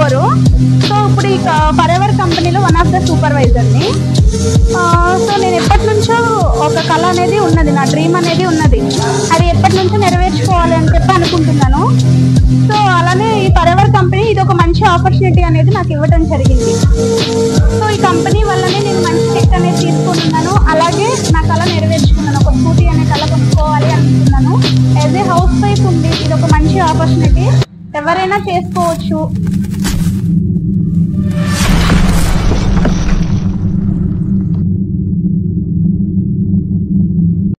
Before. So ఇప్పుడు ఈ forever కంపెనీలో వన్ ఆఫ్ ద సూపర్వైజర్ని. సో నేను ఎప్పటి నుంచో ఒక కళ అనేది ఉన్నది, నా డ్రీమ్ అనేది ఉన్నది. అది ఎప్పటి నుంచో నెరవేర్చుకోవాలి అని చెప్పి అనుకుంటున్నాను. సో అలానే ఈ ఫరెవర్ కంపెనీ ఇది ఒక మంచి ఆపర్చునిటీ అనేది నాకు ఇవ్వడం జరిగింది. సో ఈ కంపెనీ వల్లనే నేను మంచి టెక్ అనేది తీసుకుంటున్నాను. అలాగే నా కళ నెరవేర్చుకున్నాను. ఒక స్కూటీ అనే కళ కొనుక్కోవాలి అనుకున్నాను. యాజ్ ఏ హౌస్ వైఫ్ ఉంది, ఇది ఒక మంచి ఆపర్చునిటీ, ఎవరైనా చేసుకోవచ్చు.